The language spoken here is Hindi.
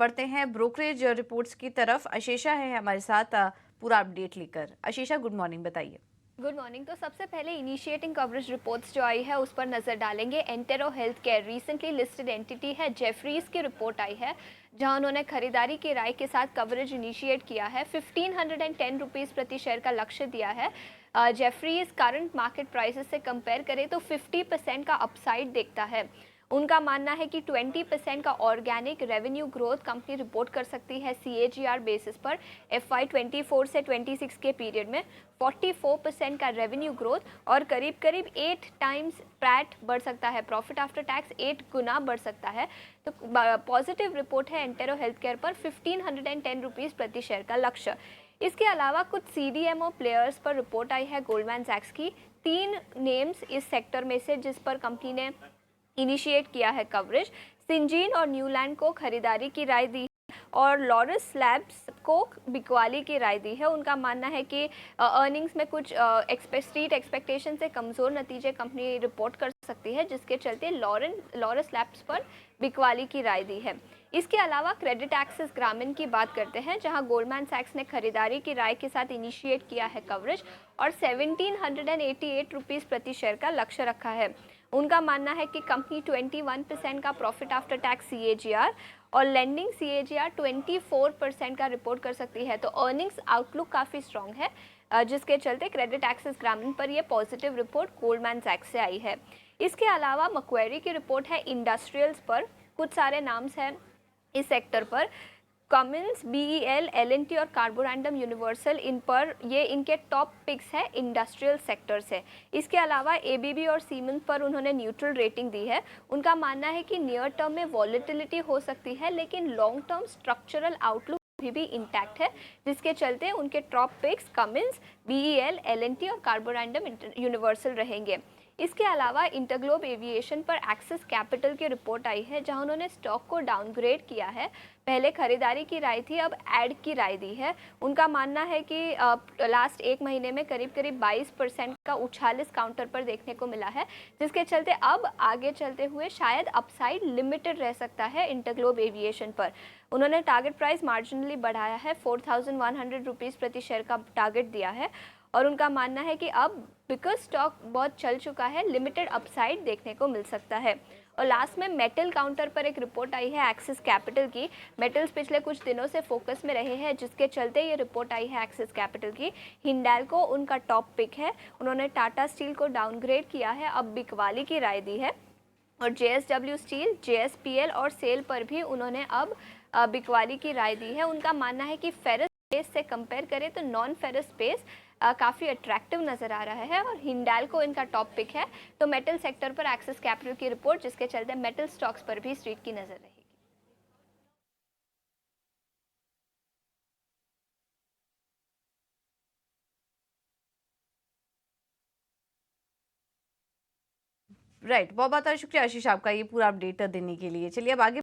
बढ़ते हैं ब्रोकरेज रिपोर्ट्स की तरफ। आशीषा है हमारे साथ पूरा अपडेट लेकर। आशीषा, गुड मॉर्निंग, बताइए। Good morning. तो सबसे पहले इनिशिएटिंग कवरेज रिपोर्ट्स जो आई है उस पर नज़र डालेंगे। Entero healthcare recently listed entity है, जेफरीज की रिपोर्ट आई है जहां उन्होंने खरीदारी की राय के साथ कवरेज इनिशिएट किया है। 1510 रुपीज़ प्रति शेयर का लक्ष्य दिया है। जेफरीज करंट मार्केट प्राइसेस से कंपेयर करें तो 50% का अपसाइड देखता है। उनका मानना है कि 20% का organic revenue growth company report कर सकती है CAGR बेसिस पर। FY24 से 26 के पीरियड में 44% का रेवेन्यू ग्रोथ और करीब करीब 8 टाइम्स पैट बढ़ सकता है, प्रॉफिट आफ्टर टैक्स 8 गुना बढ़ सकता है। तो पॉजिटिव रिपोर्ट है एंटेरो हेल्थ केयर पर 1510 रुपीज़ प्रति शेयर का लक्ष्य। इसके अलावा कुछ CDMO प्लेयर्स पर रिपोर्ट आई है गोल्डमैन सैक्स की। 3 नेम्स इस सेक्टर में से जिस पर कंपनी ने इनिशिएट किया है कवरेज। सिंजीन और न्यूलैंड को खरीदारी की राय दी और लॉरस लैब्स को बिकवाली की राय दी है। उनका मानना है कि अर्निंग्स में कुछ स्ट्रीट एक्सपेक्टेशन से कमज़ोर नतीजे कंपनी रिपोर्ट कर सकती है, जिसके चलते लॉरस लैब्स पर बिकवाली की राय दी है। इसके अलावा क्रेडिट एक्सेस ग्रामीण की बात करते हैं, जहां गोल्डमैन सैक्स ने खरीदारी की राय के साथ इनिशिएट किया है कवरेज और 1788 रुपीज़ प्रति शेयर का लक्ष्य रखा है। उनका मानना है कि कंपनी 21% का प्रॉफिट आफ्टर टैक्स CAGR और लेंडिंग CAGR 24% का रिपोर्ट कर सकती है। तो अर्निंग्स आउटलुक काफ़ी स्ट्रॉन्ग है, जिसके चलते क्रेडिट एक्सेस ग्रामीण पर यह पॉजिटिव रिपोर्ट गोल्डमैन सैक्स से आई है। इसके अलावा मक्वेरी की रिपोर्ट है इंडस्ट्रियल्स पर। कुछ सारे नाम्स हैं इस सेक्टर पर, कमिंस, BEL, L&T और कार्बोरंडम यूनिवर्सल, इन पर ये इनके टॉप पिक्स है इंडस्ट्रियल सेक्टर से। इसके अलावा ABB और सीमेंस पर उन्होंने न्यूट्रल रेटिंग दी है। उनका मानना है कि नियर टर्म में वॉलेटिलिटी हो सकती है, लेकिन लॉन्ग टर्म स्ट्रक्चरल आउटलुक भी इंटैक्ट है, जिसके चलते उनके top picks Cummins, BEL, L&T और कार्बोरंडम यूनिवर्सल रहेंगे। इसके अलावा इंटरग्लोब एविएशन पर एक्सिस कैपिटल की रिपोर्ट आई है, जहां उन्होंने स्टॉक को डाउनग्रेड किया है। पहले खरीदारी की राय थी, अब ऐड की राय दी है। उनका मानना है कि लास्ट एक महीने में करीब करीब 22% का उछाल इस काउंटर पर देखने को मिला है, जिसके चलते अब आगे चलते हुए शायद अपसाइड लिमिटेड रह सकता है इंटरग्लोब एविएशन पर। उन्होंने टारगेट प्राइस मार्जिनली बढ़ाया है, 4100 रुपीज़ प्रति शेयर का टारगेट दिया है और उनका मानना है कि अब बिकॉज स्टॉक बहुत चल चुका है, लिमिटेड अपसाइड देखने को मिल सकता है। और लास्ट में मेटल काउंटर पर एक रिपोर्ट आई है एक्सिस कैपिटल की। मेटल्स पिछले कुछ दिनों से फोकस में रहे हैं, जिसके चलते ये रिपोर्ट आई है एक्सिस कैपिटल की। हिंडाल्को उनका टॉप पिक है। उन्होंने टाटा स्टील को डाउनग्रेड किया है, अब बिकवाली की राय दी है। और JSW स्टील, JSPL और सेल पर भी उन्होंने अब बिकवाली की राय दी है। उनका मानना है कि फेरस स्पेस से कंपेयर करें तो नॉन फेरस स्पेस काफ़ी अट्रैक्टिव नज़र आ रहा है और हिंडाल्को इनका टॉप पिक है। तो मेटल सेक्टर पर एक्सिस कैपिटल की रिपोर्ट, जिसके चलते मेटल स्टॉक्स पर भी स्ट्रीट की नज़र रहेगी। राइट, बहुत बहुत शुक्रिया आशीष आपका ये पूरा अपडेट देने के लिए। चलिए अब आगे